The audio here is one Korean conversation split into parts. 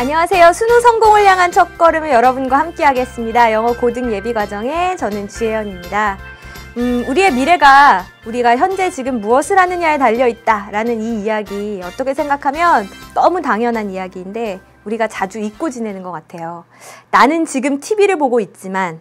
안녕하세요. 수능 성공을 향한 첫걸음을 여러분과 함께 하겠습니다. 영어 고등 예비과정의 저는 주혜연입니다. 우리의 미래가 우리가 현재 지금 무엇을 하느냐에 달려있다라는 이 이야기 어떻게 생각하면 너무 당연한 이야기인데 우리가 자주 잊고 지내는 것 같아요. 나는 지금 TV를 보고 있지만,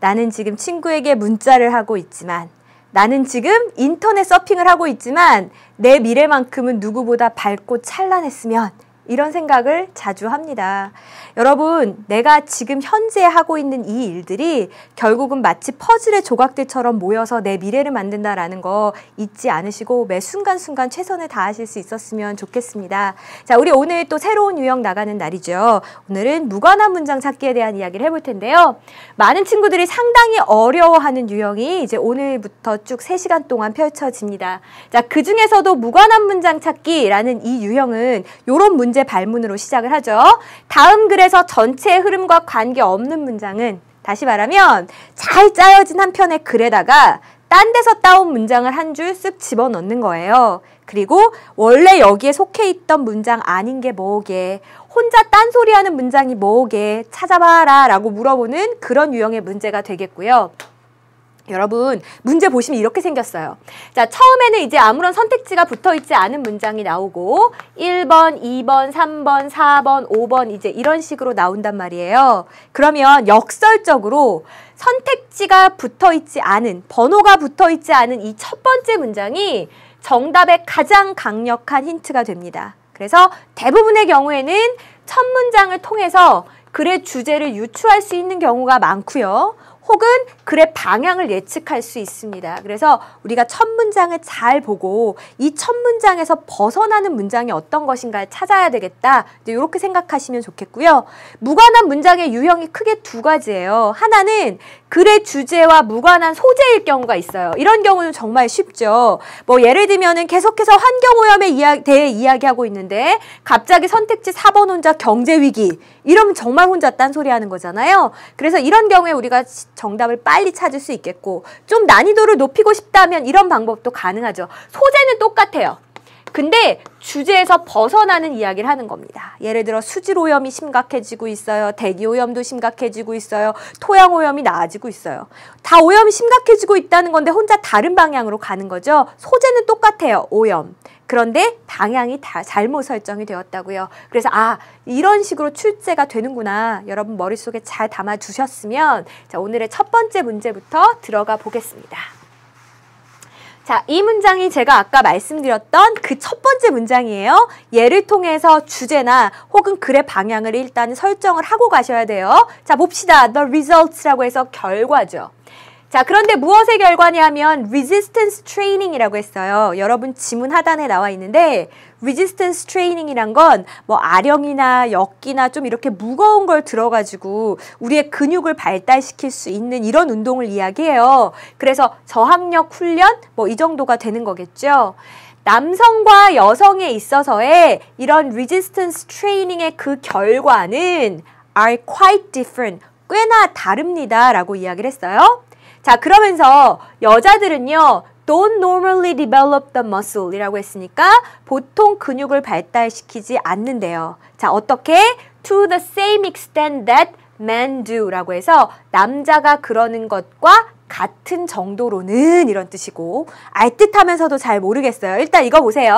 나는 지금 친구에게 문자를 하고 있지만, 나는 지금 인터넷 서핑을 하고 있지만 내 미래만큼은 누구보다 밝고 찬란했으면, 이런 생각을 자주 합니다. 여러분, 내가 지금 현재 하고 있는 이 일들이 결국은 마치 퍼즐의 조각들처럼 모여서 내 미래를 만든다라는 거 잊지 않으시고 매 순간순간 최선을 다하실 수 있었으면 좋겠습니다. 자, 우리 오늘 또 새로운 유형 나가는 날이죠. 오늘은 무관한 문장 찾기에 대한 이야기를 해볼 텐데요. 많은 친구들이 상당히 어려워하는 유형이 이제 오늘부터 쭉 3시간 동안 펼쳐집니다. 자, 그 중에서도 무관한 문장 찾기라는 이 유형은 이런 문제 발문으로 시작을 하죠. 다음 글에서 전체의 흐름과 관계없는 문장은, 다시 말하면 잘 짜여진 한 편의 글에다가 딴 데서 따온 문장을 한 줄 쓱 집어넣는 거예요. 그리고 원래 여기에 속해 있던 문장 아닌 게 뭐게, 혼자 딴소리하는 문장이 뭐게 찾아봐라 라고 물어보는 그런 유형의 문제가 되겠고요. 여러분, 문제 보시면 이렇게 생겼어요. 자, 처음에는 이제 아무런 선택지가 붙어있지 않은 문장이 나오고 1번, 2번, 3번, 4번, 5번 이제 이런 식으로 나온단 말이에요. 그러면 역설적으로 선택지가 붙어있지 않은, 번호가 붙어있지 않은 이 첫 번째 문장이 정답의 가장 강력한 힌트가 됩니다. 그래서 대부분의 경우에는 첫 문장을 통해서 글의 주제를 유추할 수 있는 경우가 많고요. 혹은 글의 방향을 예측할 수 있습니다. 그래서 우리가 첫 문장을 잘 보고 이 첫 문장에서 벗어나는 문장이 어떤 것인가를 찾아야 되겠다. 이제 이렇게 생각하시면 좋겠고요. 무관한 문장의 유형이 크게 두 가지예요. 하나는 글의 주제와 무관한 소재일 경우가 있어요. 이런 경우는 정말 쉽죠. 뭐 예를 들면은 계속해서 환경오염에 대해 이야기하고 있는데 갑자기 선택지 4번 혼자 경제위기, 이러면 정말 혼자 딴소리 하는 거잖아요. 그래서 이런 경우에 우리가 정답을 빨리 찾을 수 있겠고, 좀 난이도를 높이고 싶다면 이런 방법도 가능하죠. 소재는 똑같아요. 근데 주제에서 벗어나는 이야기를 하는 겁니다. 예를 들어 수질오염이 심각해지고 있어요. 대기오염도 심각해지고 있어요. 토양오염이 나아지고 있어요. 다 오염이 심각해지고 있다는 건데 혼자 다른 방향으로 가는 거죠. 소재는 똑같아요. 오염. 그런데 방향이 다 잘못 설정이 되었다고요. 그래서 이런 식으로 출제가 되는구나. 여러분 머릿속에 잘 담아두셨으면, 자, 오늘의 첫 번째 문제부터 들어가 보겠습니다. 자, 이 문장이 제가 아까 말씀드렸던 그 첫 번째 문장이에요. 얘를 통해서 주제나 혹은 글의 방향을 일단 설정을 하고 가셔야 돼요. 자, 봅시다. The results라고 해서 결과죠. 자, 그런데 무엇의 결과냐 하면 resistance training이라고 했어요. 여러분 지문 하단에 나와 있는데 resistance training이란 건 뭐 아령이나 역기나 좀 이렇게 무거운 걸 들어가지고 우리의 근육을 발달시킬 수 있는 이런 운동을 이야기해요. 그래서 저항력 훈련 뭐 이 정도가 되는 거겠죠. 남성과 여성에 있어서의 이런 resistance training의 그 결과는 are quite different, 꽤나 다릅니다 라고 이야기를 했어요. 자, 그러면서 여자들은요, don't normally develop the muscle 이라고 했으니까 보통 근육을 발달시키지 않는데요. 자, 어떻게? To the same extent that men do 라고 해서 남자가 그러는 것과 같은 정도로는, 이런 뜻이고, 알듯하면서도 잘 모르겠어요. 일단 이거 보세요.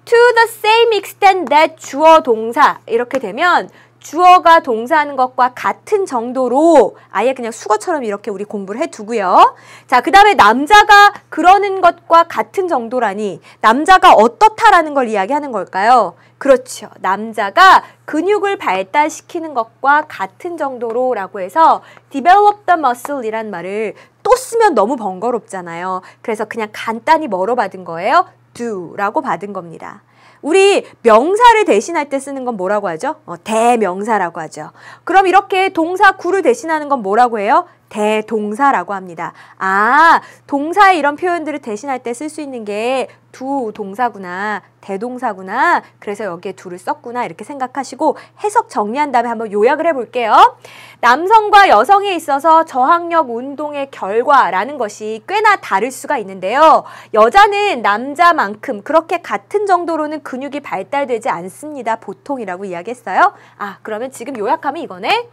To the same extent that 주어 동사 이렇게 되면 주어가 동사하는 것과 같은 정도로, 아예 그냥 수거처럼 이렇게 우리 공부를 해두고요. 자, 그 다음에 남자가 그러는 것과 같은 정도라니 남자가 어떻다라는 걸 이야기하는 걸까요? 그렇죠. 남자가 근육을 발달시키는 것과 같은 정도로 라고 해서 develop the muscle 이란 말을 또 쓰면 너무 번거롭잖아요. 그래서 그냥 간단히 뭐로 받은 거예요? do 라고 받은 겁니다. 우리 명사를 대신할 때 쓰는 건 뭐라고 하죠? 대명사라고 하죠. 그럼 이렇게 동사 구를 대신하는 건 뭐라고 해요? 대동사라고 합니다. 아, 동사의 이런 표현들을 대신할 때 쓸 수 있는 게 두 동사구나, 대동사구나, 그래서 여기에 두를 썼구나 이렇게 생각하시고 해석 정리한 다음에 한번 요약을 해볼게요. 남성과 여성에 있어서 저항력 운동의 결과라는 것이 꽤나 다를 수가 있는데요. 여자는 남자만큼 그렇게 같은 정도로는 근육이 발달되지 않습니다. 보통이라고 이야기했어요. 아, 그러면 지금 요약하면 이거네.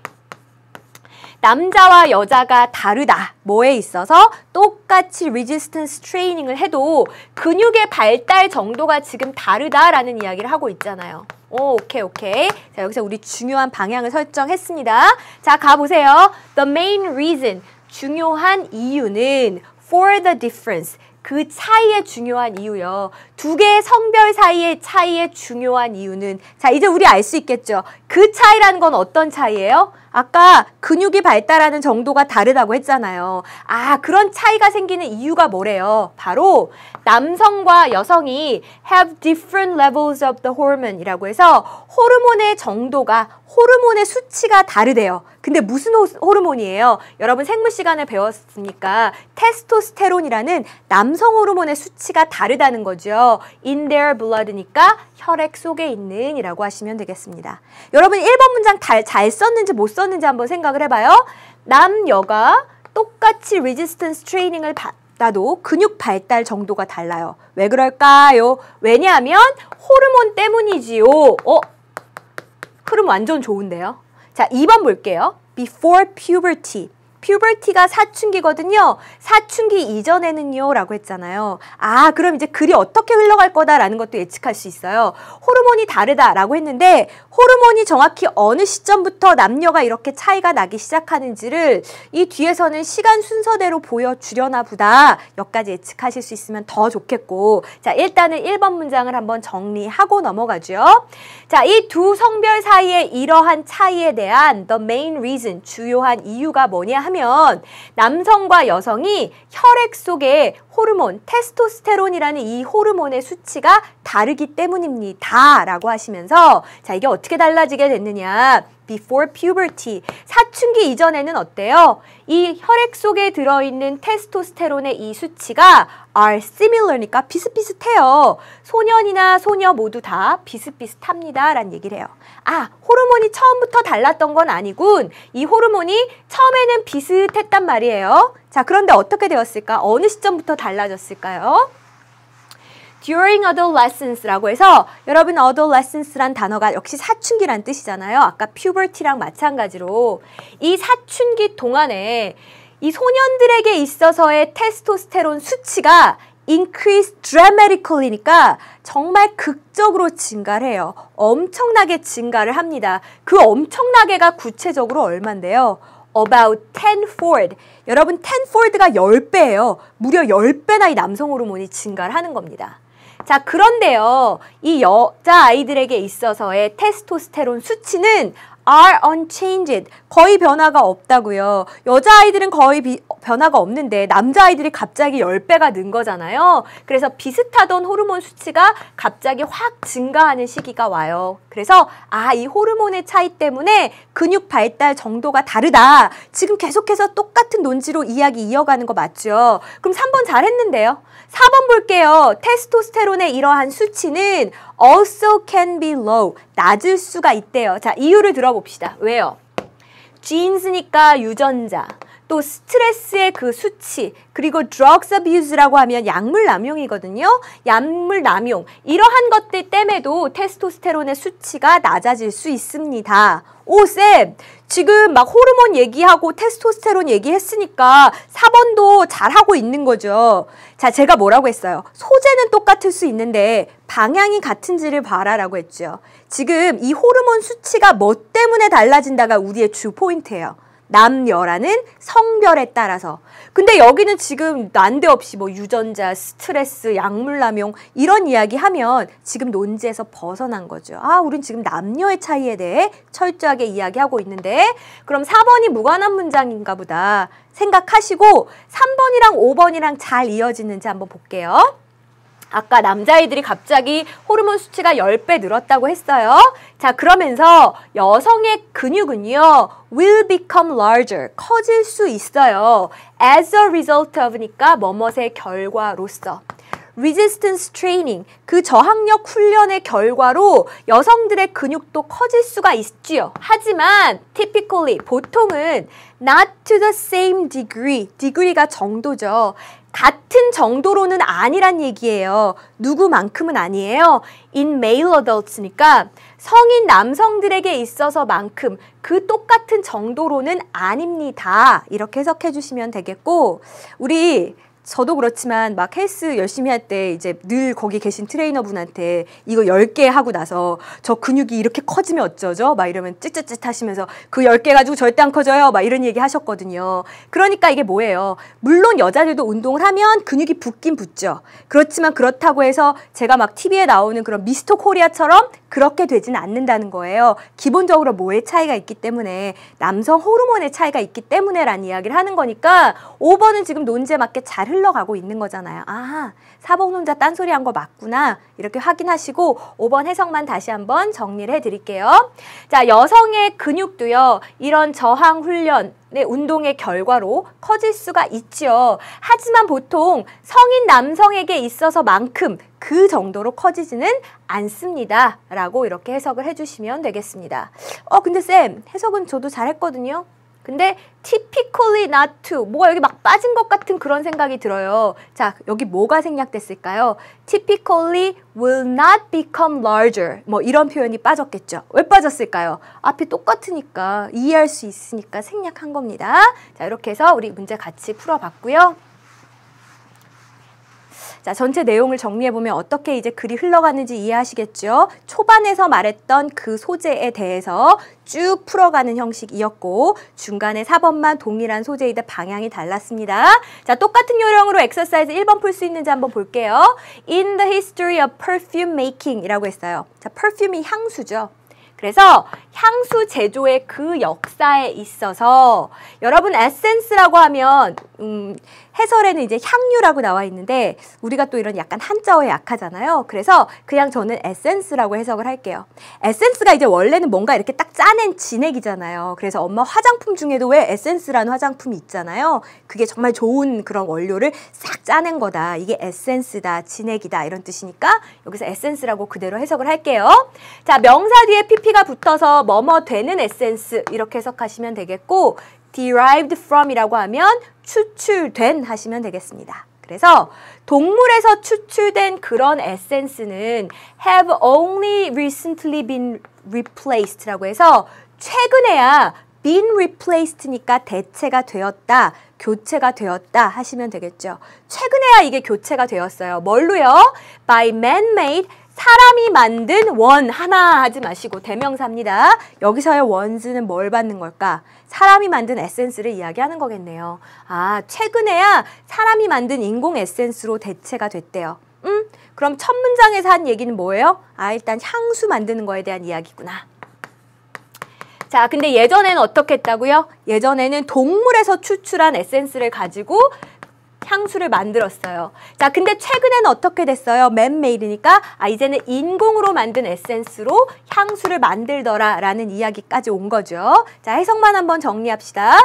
남자와 여자가 다르다. 뭐에 있어서 똑같이 resistance 트레이닝을 해도 근육의 발달 정도가 지금 다르다라는 이야기를 하고 있잖아요. 오, 오케이. 자, 여기서 우리 중요한 방향을 설정했습니다. 자, 가보세요. The main reason, 중요한 이유는 for the difference, 그 차이의 중요한 이유요. 두 개의 성별 사이의 차이의 중요한 이유는, 자, 이제 우리 알 수 있겠죠. 그 차이라는 건 어떤 차이예요? 아까 근육이 발달하는 정도가 다르다고 했잖아요. 아, 그런 차이가 생기는 이유가 뭐래요? 바로 남성과 여성이 have different levels of the hormone 이라고 해서 호르몬의 정도가, 호르몬의 수치가 다르대요. 근데 무슨 호르몬이에요? 여러분 생물 시간에 배웠으니까 테스토스테론이라는 남성 호르몬의 수치가 다르다는 거죠. In their blood니까 혈액 속에 있는 이라고 하시면 되겠습니다. 여러분 1번 문장 잘 썼는지 못 썼는지 한번 생각을 해봐요. 남녀가 똑같이 resistance 트레이닝을 받아도 근육 발달 정도가 달라요. 왜 그럴까요? 왜냐하면 호르몬 때문이지요. 흐름 완전 좋은데요. 자, 2번 볼게요. Before puberty. puberty가 사춘기거든요. 사춘기 이전에는요 라고 했잖아요. 아, 그럼 이제 글이 어떻게 흘러갈 거다라는 것도 예측할 수 있어요. 호르몬이 다르다라고 했는데 호르몬이 정확히 어느 시점부터 남녀가 이렇게 차이가 나기 시작하는지를 이 뒤에서는 시간 순서대로 보여주려나 보다. 여기까지 예측하실 수 있으면 더 좋겠고. 자, 일단은 1번 문장을 한번 정리하고 넘어가죠. 자, 이 두 성별 사이의 이러한 차이에 대한 the main reason, 주요한 이유가 뭐냐 하면 남성과 여성이 혈액 속에 호르몬, 테스토스테론이라는 이 호르몬의 수치가 다르기 때문입니다. 라고 하시면서 자, 이게 어떻게 달라지게 됐느냐. Before puberty. 사춘기 이전에는 어때요? 이 혈액 속에 들어있는 테스토스테론의 이 수치가 are similar니까 비슷비슷해요. 소년이나 소녀 모두 다 비슷비슷합니다. 라는 얘기를 해요. 아, 호르몬이 처음부터 달랐던 건 아니군. 이 호르몬이 처음에는 비슷했단 말이에요. 자, 그런데 어떻게 되었을까? 어느 시점부터 달라졌을까요? During adolescence라고 해서 여러분 adolescence란 단어가 역시 사춘기란 뜻이잖아요. 아까 puberty랑 마찬가지로 이 사춘기 동안에 이 소년들에게 있어서의 테스토스테론 수치가 increase dramatically니까 정말 극적으로 증가를 해요. 엄청나게 증가를 합니다. 그 엄청나게가 구체적으로 얼만데요? About 10-fold. 여러분 10-fold가 10배예요. 무려 10배나 이 남성 호르몬이 증가를 하는 겁니다. 자, 그런데요. 이 여자아이들에게 있어서의 테스토스테론 수치는 are unchanged. 거의 변화가 없다고요. 여자아이들은 거의 변화가 없는데 남자아이들이 갑자기 10배가 는 거잖아요. 그래서 비슷하던 호르몬 수치가 갑자기 확 증가하는 시기가 와요. 그래서 아, 이 호르몬의 차이 때문에 근육 발달 정도가 다르다. 지금 계속해서 똑같은 논지로 이야기 이어가는 거 맞죠? 그럼 3번 잘했는데요. 4번 볼게요. 테스토스테론의 이러한 수치는 also can be low. 낮을 수가 있대요. 자, 이유를 들어봅시다. 왜요? genes니까 유전자, 또 스트레스의 그 수치, 그리고 drugs abuse라고 하면 약물 남용이거든요. 약물 남용. 이러한 것들 때문에도 테스토스테론의 수치가 낮아질 수 있습니다. 오, 쌤! 지금 막 호르몬 얘기하고 테스토스테론 얘기했으니까 4번도 잘하고 있는 거죠. 자, 제가 뭐라고 했어요? 소재는 똑같을 수 있는데 방향이 같은지를 봐라라고 했죠. 지금 이 호르몬 수치가 뭐 때문에 달라진다가 우리의 주 포인트예요. 남녀라는 성별에 따라서. 근데 여기는 지금 난데없이 뭐 유전자, 스트레스, 약물 남용 이런 이야기 하면 지금 논지에서 벗어난 거죠. 아, 우린 지금 남녀의 차이에 대해 철저하게 이야기하고 있는데 그럼 4번이 무관한 문장인가 보다 생각하시고 3번이랑 5번이랑 잘 이어지는지 한번 볼게요. 아까 남자애들이 갑자기 호르몬 수치가 10배 늘었다고 했어요. 자, 그러면서 여성의 근육은요, will become larger, 커질 수 있어요. as a result of니까 뭐뭇의 결과로서. resistance training, 그 저항력 훈련의 결과로 여성들의 근육도 커질 수가 있지요. 하지만 typically, 보통은 not to the same degree, degree가 정도죠. 같은 정도로는 아니란 얘기예요. 누구만큼은 아니에요. In male adults니까 성인 남성들에게 있어서만큼 그 똑같은 정도로는 아닙니다. 이렇게 해석해 주시면 되겠고, 저도 그렇지만 막 헬스 열심히 할 때 이제 늘 거기 계신 트레이너분한테 이거 10개 하고 나서 저 근육이 이렇게 커지면 어쩌죠? 막 이러면 찌찌찌 하시면서 그 10개 가지고 절대 안 커져요. 막 이런 얘기 하셨거든요. 그러니까 이게 뭐예요? 물론 여자들도 운동을 하면 근육이 붙긴 붙죠. 그렇지만 그렇다고 해서 제가 막 TV에 나오는 그런 미스터 코리아처럼 그렇게 되지는 않는다는 거예요. 기본적으로 뭐의 차이가 있기 때문에, 남성 호르몬의 차이가 있기 때문에라는 이야기를 하는 거니까 5번은 지금 논지에 맞게 잘 흘러가고 있는 거잖아요. 아, 4번 혼자 딴소리 한 거 맞구나. 이렇게 확인하시고 5번 해석만 다시 한번 정리를 해드릴게요. 자, 여성의 근육도요, 이런 저항 훈련, 운동의 결과로 커질 수가 있죠. 하지만 보통 성인 남성에게 있어서만큼 그 정도로 커지지는 않습니다. 라고 이렇게 해석을 해주시면 되겠습니다. 근데 쌤, 해석은 저도 잘했거든요. 근데 typically not to, 뭐가 여기 막 빠진 것 같은 그런 생각이 들어요. 자, 여기 뭐가 생략됐을까요? typically will not become larger, 뭐 이런 표현이 빠졌겠죠. 왜 빠졌을까요? 앞이 똑같으니까, 이해할 수 있으니까 생략한 겁니다. 자, 이렇게 해서 우리 문제 같이 풀어봤고요. 자, 전체 내용을 정리해보면 어떻게 이제 글이 흘러가는지 이해하시겠죠? 초반에서 말했던 그 소재에 대해서 쭉 풀어가는 형식이었고, 중간에 4번만 동일한 소재이다 방향이 달랐습니다. 자, 똑같은 요령으로 엑서사이즈 1번 풀 수 있는지 한번 볼게요. In the history of perfume making 이라고 했어요. 자, perfume이 향수죠. 그래서 향수 제조의 그 역사에 있어서, 여러분 에센스라고 하면 해설에는 이제 향유라고 나와 있는데 우리가 또 이런 약간 한자어에 약하잖아요. 그래서 그냥 저는 에센스라고 해석을 할게요. 에센스가 이제 원래는 뭔가 이렇게 딱 짜낸 진액이잖아요. 그래서 엄마 화장품 중에도 왜 에센스라는 화장품이 있잖아요. 그게 정말 좋은 그런 원료를 싹 짜낸 거다. 이게 에센스다, 진액이다 이런 뜻이니까 여기서 에센스라고 그대로 해석을 할게요. 자, 명사 뒤에 pp가 붙어서 뭐뭐 되는 에센스 이렇게 해석하시면 되겠고, derived from 이라고 하면 추출된 하시면 되겠습니다. 그래서 동물에서 추출된 그런 에센스는 have only recently been replaced 라고 해서 최근에야 been replaced니까 대체가 되었다, 교체가 되었다 하시면 되겠죠. 최근에야 이게 교체가 되었어요. 뭘로요? by man-made, 사람이 만든 원 하나 하지 마시고 대명사입니다. 여기서의 원즈는 뭘 받는 걸까? 사람이 만든 에센스를 이야기하는 거겠네요. 아, 최근에야 사람이 만든 인공 에센스로 대체가 됐대요. 그럼 첫 문장에서 한 얘기는 뭐예요? 아, 일단 향수 만드는 거에 대한 이야기구나. 자, 근데 예전에는 어떻게 했다고요? 예전에는 동물에서 추출한 에센스를 가지고 향수를 만들었어요. 자, 근데 최근에는 어떻게 됐어요? man-made니까 이제는 인공으로 만든 에센스로 향수를 만들더라 라는 이야기까지 온 거죠. 자, 해석만 한번 정리합시다.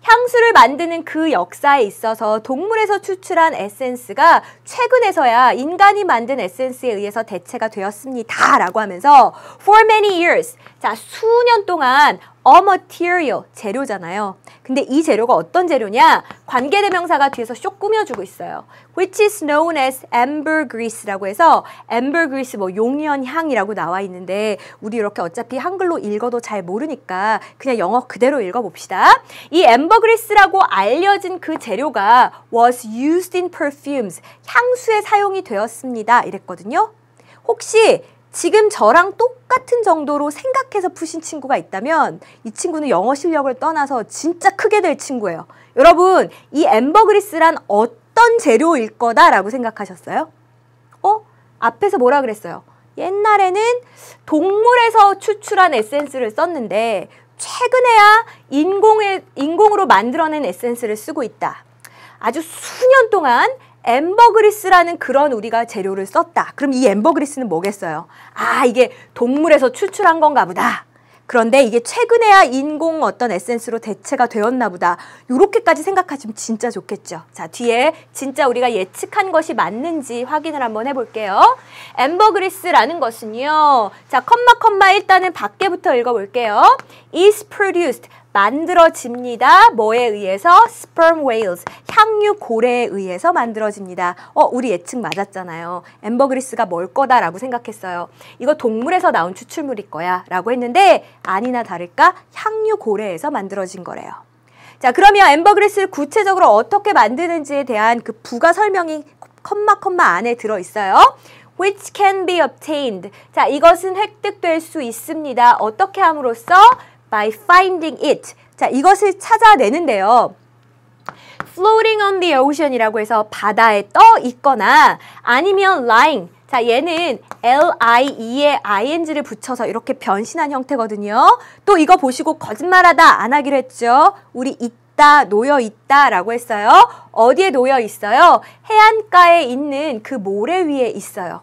향수를 만드는 그 역사에 있어서 동물에서 추출한 에센스가 최근에서야 인간이 만든 에센스에 의해서 대체가 되었습니다 라고 하면서 for many years, 자, 수년 동안 a material, 재료잖아요. 근데 이 재료가 어떤 재료냐? 관계대명사가 뒤에서 쇽 꾸며주고 있어요. which is known as ambergrease라고 해서 ambergrease 뭐 용연향이라고 나와 있는데 우리 이렇게 어차피 한글로 읽어도 잘 모르니까 그냥 영어 그대로 읽어봅시다. 이 ambergrease라고 알려진 그 재료가 was used in perfumes, 향수에 사용이 되었습니다. 이랬거든요. 혹시 지금 저랑 똑같은 정도로 생각해서 푸신 친구가 있다면 이 친구는 영어 실력을 떠나서 진짜 크게 될 친구예요. 여러분, 이 앰버그리스란 어떤 재료일 거다라고 생각하셨어요? 앞에서 뭐라 그랬어요? 옛날에는 동물에서 추출한 에센스를 썼는데 최근에야 인공으로 만들어낸 에센스를 쓰고 있다. 아주 수년 동안 앰버그리스라는 그런 우리가 재료를 썼다. 그럼 이 앰버그리스는 뭐겠어요? 아, 이게 동물에서 추출한 건가 보다. 그런데 이게 최근에야 인공 어떤 에센스로 대체가 되었나 보다. 요렇게까지 생각하시면 진짜 좋겠죠. 자, 뒤에 진짜 우리가 예측한 것이 맞는지 확인을 한번 해볼게요. 앰버그리스라는 것은요. 자, 컴마 일단은 밖에부터 읽어볼게요. is produced. 만들어집니다. 뭐에 의해서? sperm whales, 향유 고래에 의해서 만들어집니다. 우리 예측 맞았잖아요. 앰버그리스가 뭘 거다라고 생각했어요. 이거 동물에서 나온 추출물일 거야 라고 했는데 아니나 다를까 향유 고래에서 만들어진 거래요. 자, 그러면 앰버그리스를 구체적으로 어떻게 만드는지에 대한 그 부가 설명이 컴마 안에 들어있어요. which can be obtained. 자, 이것은 획득될 수 있습니다. 어떻게 함으로써? by finding it. 자, 이것을 찾아내는데요. floating on the ocean이라고 해서 바다에 떠 있거나 아니면 lying. 자, 얘는 L-I-E에 ing를 붙여서 이렇게 변신한 형태거든요. 또 이거 보시고 거짓말하다 안 하기로 했죠. 우리 있다, 놓여 있다 라고 했어요. 어디에 놓여 있어요? 해안가에 있는 그 모래 위에 있어요.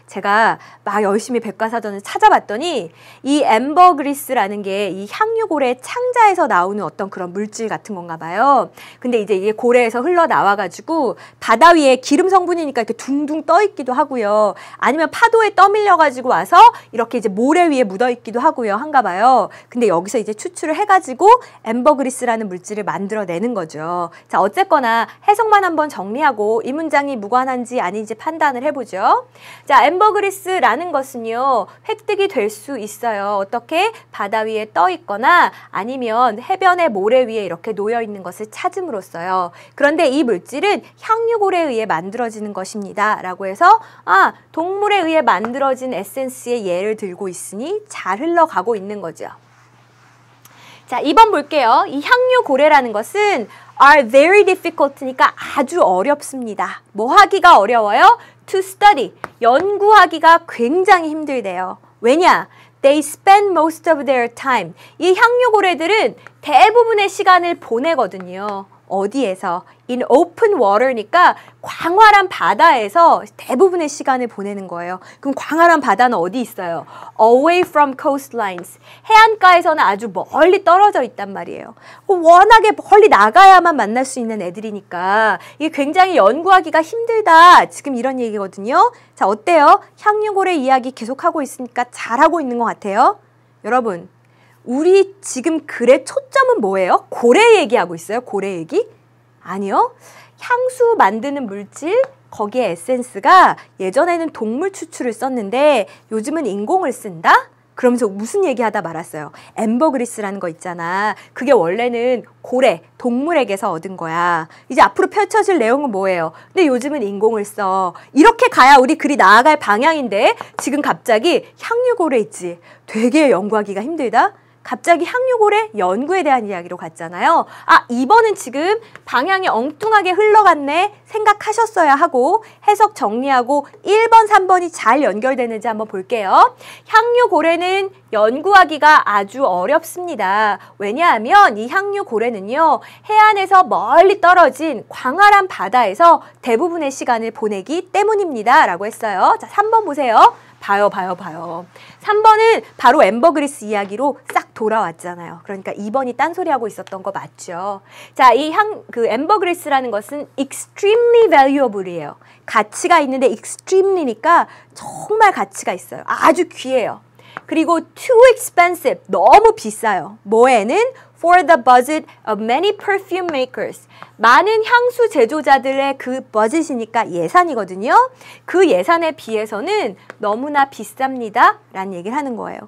제가 막 열심히 백과사전을 찾아봤더니 이 앰버그리스라는 게 이 향유고래 창자에서 나오는 어떤 그런 물질 같은 건가 봐요. 근데 이제 이게 고래에서 흘러나와가지고 바다 위에 기름 성분이니까 이렇게 둥둥 떠 있기도 하고요. 아니면 파도에 떠밀려가지고 와서 이렇게 이제 모래 위에 묻어 있기도 하고요. 한가 봐요. 근데 여기서 이제 추출을 해가지고 앰버그리스라는 물질을 만들어내는 거죠. 자, 어쨌거나 해석만 한번 정리하고 이 문장이 무관한지 아닌지 판단을 해보죠. 자, 앰버그리스라는 것은요, 획득이 될 수 있어요. 어떻게? 바다 위에 떠 있거나 아니면 해변의 모래 위에 이렇게 놓여 있는 것을 찾음으로써요. 그런데 이 물질은 향유고래에 의해 만들어지는 것입니다. 라고 해서 동물에 의해 만들어진 에센스의 예를 들고 있으니 잘 흘러가고 있는 거죠. 자, 2번 볼게요. 이 향유고래라는 것은 are very difficult니까 아주 어렵습니다. 뭐 하기가 어려워요? to study, 연구하기가 굉장히 힘들대요. 왜냐? They spend most of their time. 이 향유고래들은 대부분의 시간을 보내거든요. 어디에서? In open water니까 광활한 바다에서 대부분의 시간을 보내는 거예요. 그럼 광활한 바다는 어디 있어요? Away from coastlines. 해안가에서는 아주 멀리 떨어져 있단 말이에요. 워낙에 멀리 나가야만 만날 수 있는 애들이니까 이게 굉장히 연구하기가 힘들다. 지금 이런 얘기거든요. 자, 어때요? 향유고래 이야기 계속하고 있으니까 잘하고 있는 것 같아요. 여러분, 우리 지금 글의 초점은 뭐예요? 고래 얘기하고 있어요? 고래 얘기? 아니요. 향수 만드는 물질, 거기에 에센스가 예전에는 동물 추출을 썼는데 요즘은 인공을 쓴다? 그러면서 무슨 얘기하다 말았어요. 앰버그리스라는 거 있잖아. 그게 원래는 고래, 동물에게서 얻은 거야. 이제 앞으로 펼쳐질 내용은 뭐예요? 근데 요즘은 인공을 써. 이렇게 가야 우리 글이 나아갈 방향인데 지금 갑자기 향유고래 있지. 되게 연구하기가 힘들다? 갑자기 향유고래 연구에 대한 이야기로 갔잖아요. 2번은 지금 방향이 엉뚱하게 흘러갔네 생각하셨어야 하고 해석 정리하고 1번, 3번이 잘 연결되는지 한번 볼게요. 향유고래는 연구하기가 아주 어렵습니다. 왜냐하면 이 향유고래는요, 해안에서 멀리 떨어진 광활한 바다에서 대부분의 시간을 보내기 때문입니다. 라고 했어요. 자, 3번 보세요. 봐요. 3번은 바로 앰버그리스 이야기로 싹 돌아왔잖아요. 그러니까 2번이 딴소리하고 있었던 거 맞죠? 자, 이 앰버그리스라는 것은 extremely valuable이에요. 가치가 있는데 extremely니까 정말 가치가 있어요. 아주 귀해요. 그리고 too expensive, 너무 비싸요. 뭐에는? For the budget of many perfume makers. 많은 향수 제조자들의 그 budget이니까 예산이거든요. 그 예산에 비해서는 너무나 비쌉니다. 라는 얘기를 하는 거예요.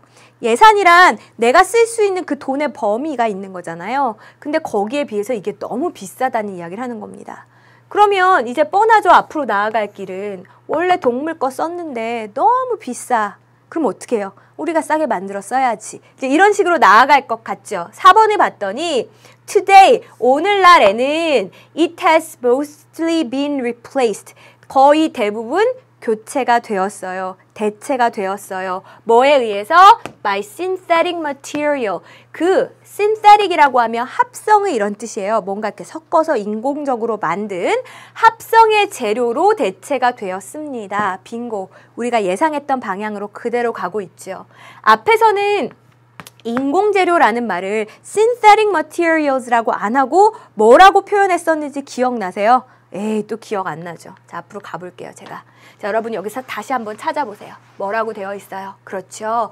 예산이란 내가 쓸 수 있는 그 돈의 범위가 있는 거잖아요. 근데 거기에 비해서 이게 너무 비싸다는 이야기를 하는 겁니다. 그러면 이제 뻔하죠. 앞으로 나아갈 길은. 원래 동물 거 썼는데 너무 비싸. 그럼 어떻게 해요? 우리가 싸게 만들어 써야지. 이제 이런 식으로 나아갈 것 같죠. 4번을 봤더니 today, 오늘날에는 it has mostly been replaced. 거의 대부분 교체가 되었어요. 대체가 되었어요. 뭐에 의해서? By synthetic material. 그 synthetic이라고 하면 합성의 이런 뜻이에요. 뭔가 이렇게 섞어서 인공적으로 만든 합성의 재료로 대체가 되었습니다. 빙고. 우리가 예상했던 방향으로 그대로 가고 있죠. 앞에서는 인공재료라는 말을 synthetic materials라고 안 하고 뭐라고 표현했었는지 기억나세요? 에이, 또 기억 안 나죠. 자, 앞으로 가볼게요, 제가. 자, 여러분 여기서 다시 한번 찾아보세요. 뭐라고 되어 있어요? 그렇죠.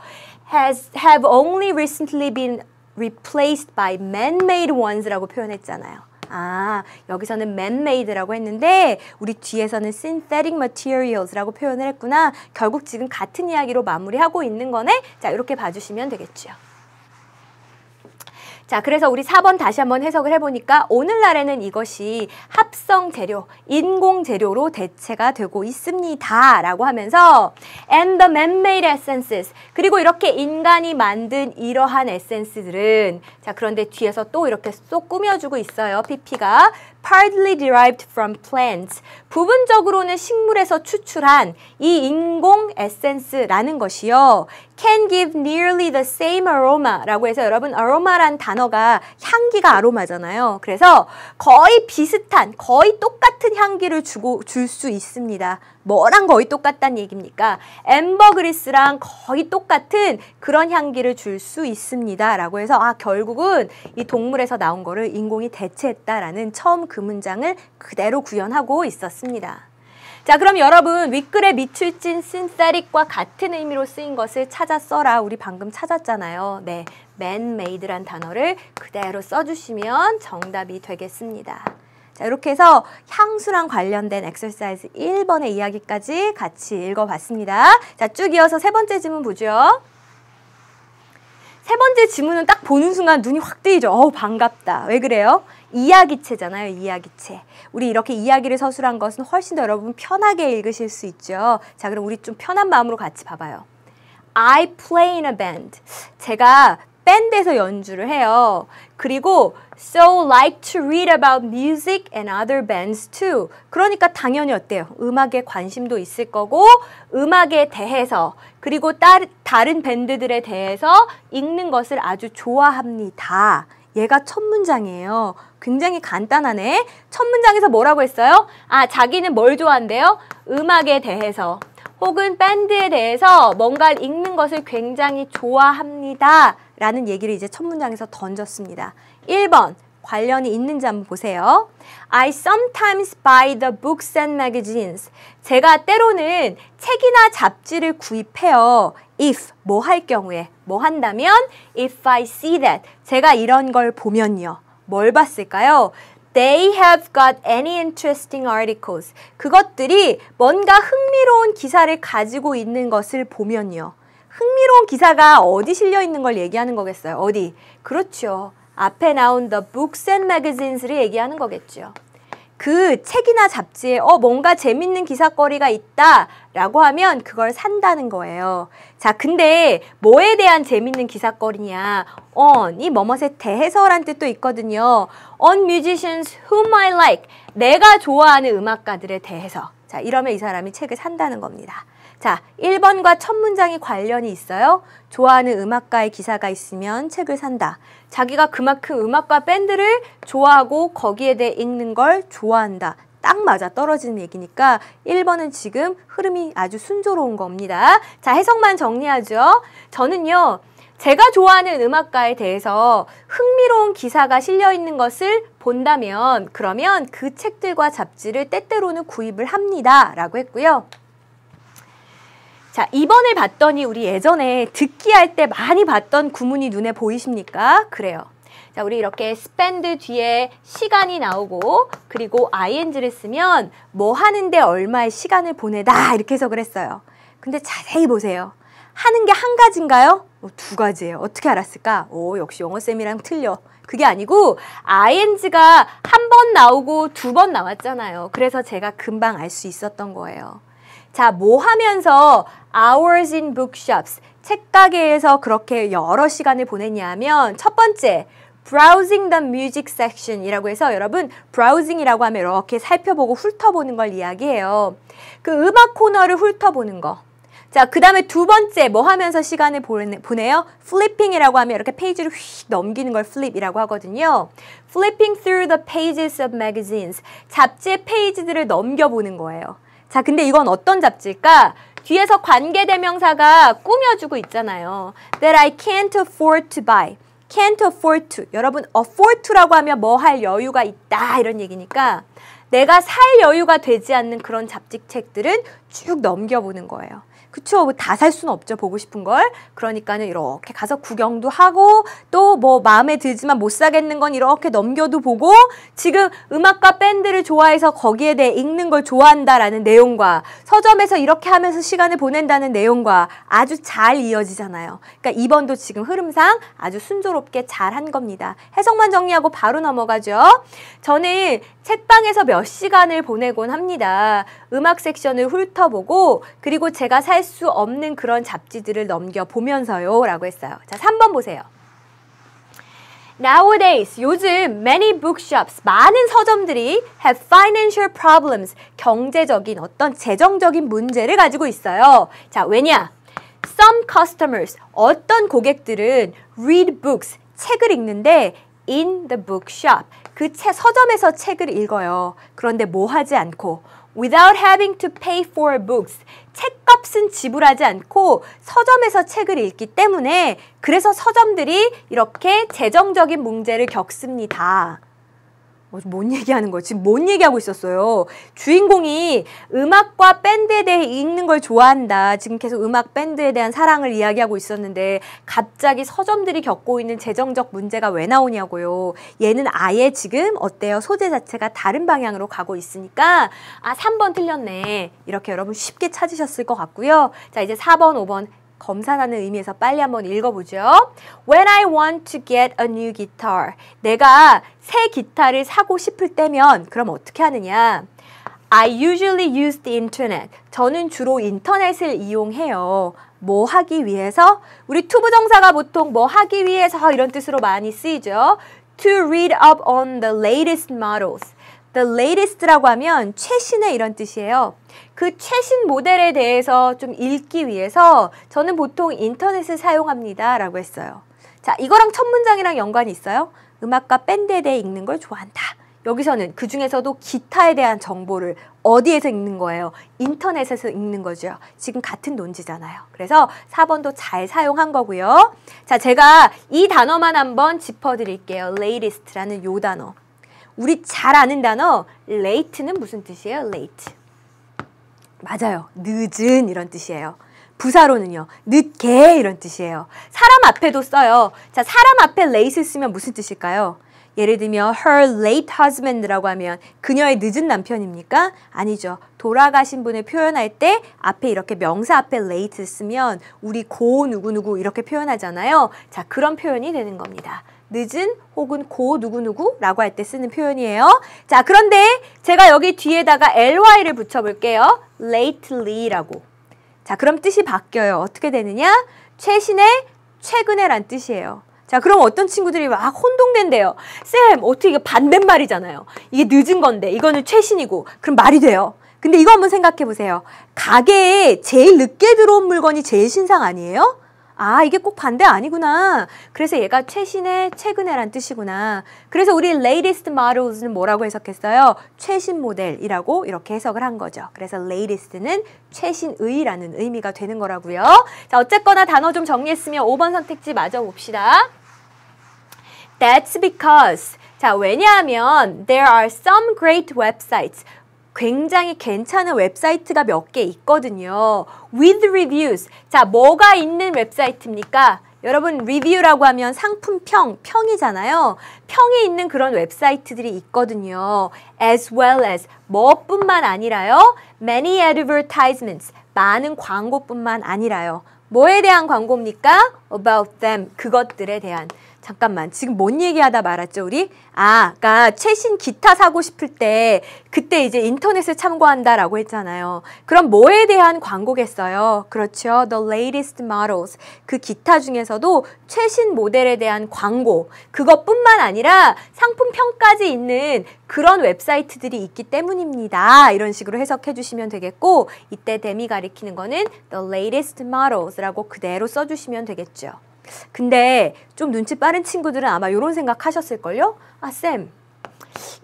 have only recently been replaced by man-made ones라고 표현했잖아요. 아, 여기서는 man-made라고 했는데 우리 뒤에서는 synthetic materials라고 표현을 했구나. 결국 지금 같은 이야기로 마무리하고 있는 거네. 자, 이렇게 봐주시면 되겠죠. 자, 그래서 우리 4번 다시 한번 해석을 해보니까 오늘날에는 이것이 합성 재료, 인공 재료로 대체가 되고 있습니다. 라고 하면서 and the man-made essences 그리고 이렇게 인간이 만든 이러한 에센스들은 자, 그런데 뒤에서 또 이렇게 쏙 꾸며주고 있어요. PP가 partly derived from plants 부분적으로는 식물에서 추출한 이 인공 에센스라는 것이요. can give nearly the same aroma 라고 해서 여러분 aroma란 단어가 향기가 아로마잖아요. 그래서 거의 비슷한 거의 똑같은 향기를 줄 수 있습니다. 뭐랑 거의 똑같다는 얘기입니까? 앰버그리스랑 거의 똑같은 그런 향기를 줄 수 있습니다. 라고 해서 결국은 이 동물에서 나온 거를 인공이 대체했다라는 처음 그 문장을 그대로 구현하고 있었습니다. 자, 그럼 여러분 윗글에 밑줄 찐 synthetic과 같은 의미로 쓰인 것을 찾아 써라. 우리 방금 찾았잖아요. 네, man-made란 단어를 그대로 써주시면 정답이 되겠습니다. 자, 이렇게 해서 향수랑 관련된 엑서사이즈 1번의 이야기까지 같이 읽어봤습니다. 자, 쭉 이어서 세 번째 지문 보죠. 세 번째 지문은 딱 보는 순간 눈이 확 뜨이죠. 반갑다. 왜 그래요? 이야기체잖아요. 이야기체. 우리 이렇게 이야기를 서술한 것은 훨씬 더 여러분 편하게 읽으실 수 있죠. 자, 그럼 우리 좀 편한 마음으로 같이 봐봐요. I play in a band. 제가 밴드에서 연주를 해요. 그리고 so like to read about music and other bands too. 그러니까 당연히 어때요? 음악에 관심도 있을 거고 음악에 대해서 그리고 다른 밴드들에 대해서 읽는 것을 아주 좋아합니다. 얘가 첫 문장이에요. 굉장히 간단하네. 첫 문장에서 뭐라고 했어요? 자기는 뭘 좋아한대요? 음악에 대해서 혹은 밴드에 대해서 뭔가를 읽는 것을 굉장히 좋아합니다. 라는 얘기를 이제 첫 문장에서 던졌습니다. 1번 관련이 있는지 한번 보세요. I sometimes buy the books and magazines. 제가 때로는 책이나 잡지를 구입해요. If, 뭐 할 경우에, 뭐 한다면 If I see that, 제가 이런 걸 보면요. 뭘 봤을까요? They have got any interesting articles. 그것들이 뭔가 흥미로운 기사를 가지고 있는 것을 보면요. 흥미로운 기사가 어디 실려 있는 걸 얘기하는 거겠어요? 어디? 그렇죠. 앞에 나온 the books and magazines를 얘기하는 거겠죠. 그 책이나 잡지에 뭔가 재밌는 기사거리가 있다 라고 하면 그걸 산다는 거예요. 자, 근데 뭐에 대한 재밌는 기사거리냐? 이 뭐뭇에 대해서란 뜻도 있거든요. On musicians whom I like. 내가 좋아하는 음악가들에 대해서. 자, 이러면 이 사람이 책을 산다는 겁니다. 자, 1번과 첫 문장이 관련이 있어요. 좋아하는 음악가의 기사가 있으면 책을 산다. 자기가 그만큼 음악가 밴드를 좋아하고 거기에 대해 읽는 걸 좋아한다. 딱 맞아 떨어지는 얘기니까 1번은 지금 흐름이 아주 순조로운 겁니다. 자, 해석만 정리하죠. 저는요. 제가 좋아하는 음악가에 대해서 흥미로운 기사가 실려있는 것을 본다면 그러면 그 책들과 잡지를 때때로는 구입을 합니다. 라고 했고요. 자, 2번을 봤더니 우리 예전에 듣기 할 때 많이 봤던 구문이 눈에 보이십니까? 그래요. 자, 우리 이렇게 spend 뒤에 시간이 나오고 그리고 ing를 쓰면 뭐 하는데 얼마의 시간을 보내다 이렇게 해석을 했어요. 근데 자세히 보세요. 하는 게 한 가지인가요? 두 가지예요. 어떻게 알았을까? 역시 영어쌤이랑 틀려. 그게 아니고 ing가 한 번 나오고 두 번 나왔잖아요. 그래서 제가 금방 알 수 있었던 거예요. 자, 뭐 하면서 hours in bookshops, 책가게에서 그렇게 여러 시간을 보냈냐 하면 첫 번째, browsing the music section 이라고 해서 여러분 browsing이라고 하면 이렇게 살펴보고 훑어보는 걸 이야기해요. 그 음악 코너를 훑어보는 거. 자, 그 다음에 두 번째 뭐 하면서 시간을 보내요? flipping이라고 하면 이렇게 페이지를 휙 넘기는 걸 flip이라고 하거든요. flipping through the pages of magazines. 잡지의 페이지들을 넘겨보는 거예요. 자, 근데 이건 어떤 잡지일까? 뒤에서 관계대명사가 꾸며주고 있잖아요. That I can't afford to buy. Can't afford to. 여러분, afford to라고 하면 뭐 할 여유가 있다 이런 얘기니까 내가 살 여유가 되지 않는 그런 잡지책들은 쭉 넘겨보는 거예요. 그쵸? 다 살 수는 없죠. 보고 싶은 걸. 그러니까는 이렇게 가서 구경도 하고 또 뭐 마음에 들지만 못 사겠는 건 이렇게 넘겨도 보고 지금 음악과 밴드를 좋아해서 거기에 대해 읽는 걸 좋아한다라는 내용과 서점에서 이렇게 하면서 시간을 보낸다는 내용과 아주 잘 이어지잖아요. 그러니까 2번도 지금 흐름상 아주 순조롭게 잘 한 겁니다. 해석만 정리하고 바로 넘어가죠. 저는 책방에서 몇 시간을 보내곤 합니다. 음악 섹션을 훑어보고 그리고 제가 살 수 없는 그런 잡지들을 넘겨보면서요 라고 했어요. 자, 3번 보세요. Nowadays, 요즘 many bookshops, 많은 서점들이 have financial problems, 경제적인 어떤 재정적인 문제를 가지고 있어요. 자, 왜냐? Some customers, 어떤 고객들은 read books, 책을 읽는데 in the bookshop, 그 서점에서 책을 읽어요. 그런데 뭐 하지 않고 without having to pay for books, 책값은 지불하지 않고 서점에서 책을 읽기 때문에 그래서 서점들이 이렇게 재정적인 문제를 겪습니다. 뭔 얘기하는 거야? 지금 뭔 얘기하고 있었어요? 주인공이 음악과 밴드에 대해 읽는 걸 좋아한다. 지금 계속 음악 밴드에 대한 사랑을 이야기하고 있었는데 갑자기 서점들이 겪고 있는 재정적 문제가 왜 나오냐고요. 얘는 아예 지금 어때요? 소재 자체가 다른 방향으로 가고 있으니까 3번 틀렸네. 이렇게 여러분 쉽게 찾으셨을 것 같고요. 자, 이제 4번, 5번 검사라는 의미에서 빨리 한번 읽어보죠. When I want to get a new guitar. 내가 새 기타를 사고 싶을 때면 그럼 어떻게 하느냐? I usually use the internet. 저는 주로 인터넷을 이용해요. 뭐 하기 위해서? 우리 투부정사가 보통 뭐 하기 위해서 이런 뜻으로 많이 쓰이죠. To read up on the latest models. The latest라고 하면 최신의 이런 뜻이에요. 그 최신 모델에 대해서 좀 읽기 위해서 저는 보통 인터넷을 사용합니다 라고 했어요. 자, 이거랑 첫 문장이랑 연관이 있어요? 음악과 밴드에 대해 읽는 걸 좋아한다. 여기서는 그 중에서도 기타에 대한 정보를 어디에서 읽는 거예요? 인터넷에서 읽는 거죠. 지금 같은 논지잖아요. 그래서 4번도 잘 사용한 거고요. 자, 제가 이 단어만 한번 짚어드릴게요. latest라는 요 단어. 우리 잘 아는 단어 late는 무슨 뜻이에요? late. 맞아요. 늦은 이런 뜻이에요. 부사로는요. 늦게 이런 뜻이에요. 사람 앞에도 써요. 자, 사람 앞에 late를 쓰면 무슨 뜻일까요? 예를 들면 her late husband라고 하면 그녀의 늦은 남편입니까? 아니죠. 돌아가신 분을 표현할 때 앞에 이렇게 명사 앞에 late를 쓰면 우리 고 누구누구 이렇게 표현하잖아요. 자, 그런 표현이 되는 겁니다. 늦은 혹은 고 누구누구라고 할 때 쓰는 표현이에요. 자, 그런데 제가 여기 뒤에다가 ly를 붙여볼게요. lately라고. 자, 그럼 뜻이 바뀌어요. 어떻게 되느냐? 최신의, 최근에 란 뜻이에요. 자, 그럼 어떤 친구들이 막 혼동된대요. 쌤, 어떻게 이게 반대말이잖아요. 이게 늦은 건데 이거는 최신이고 그럼 말이 돼요. 근데 이거 한번 생각해 보세요. 가게에 제일 늦게 들어온 물건이 제일 신상 아니에요? 아, 이게 꼭 반대 아니구나. 그래서 얘가 최신의, 최근에란 뜻이구나. 그래서 우리 latest models는 뭐라고 해석했어요? 최신 모델이라고 이렇게 해석을 한 거죠. 그래서 latest는 최신의라는 의미가 되는 거라고요. 자, 어쨌거나 단어 좀 정리했으면 5번 선택지 맞아 봅시다. That's because. 자, 왜냐하면 there are some great websites. 굉장히 괜찮은 웹사이트가 몇 개 있거든요. With reviews. 자, 뭐가 있는 웹사이트입니까? 여러분, 리뷰라고 하면 상품평, 평이잖아요. 평이 있는 그런 웹사이트들이 있거든요. As well as, 뭐뿐만 아니라요. Many advertisements. 많은 광고뿐만 아니라요. 뭐에 대한 광고입니까? About them. 그것들에 대한. 잠깐만, 지금 뭔 얘기하다 말았죠, 우리? 그러니까 최신 기타 사고 싶을 때 그때 이제 인터넷을 참고한다라고 했잖아요. 그럼 뭐에 대한 광고겠어요? 그렇죠. The latest models. 그 기타 중에서도 최신 모델에 대한 광고. 그것뿐만 아니라 상품평까지 있는 그런 웹사이트들이 있기 때문입니다. 이런 식으로 해석해 주시면 되겠고, 이때 댐이 가리키는 거는 the latest models라고 그대로 써주시면 되겠죠. 근데 좀 눈치 빠른 친구들은 아마 이런 생각 하셨을걸요? 쌤,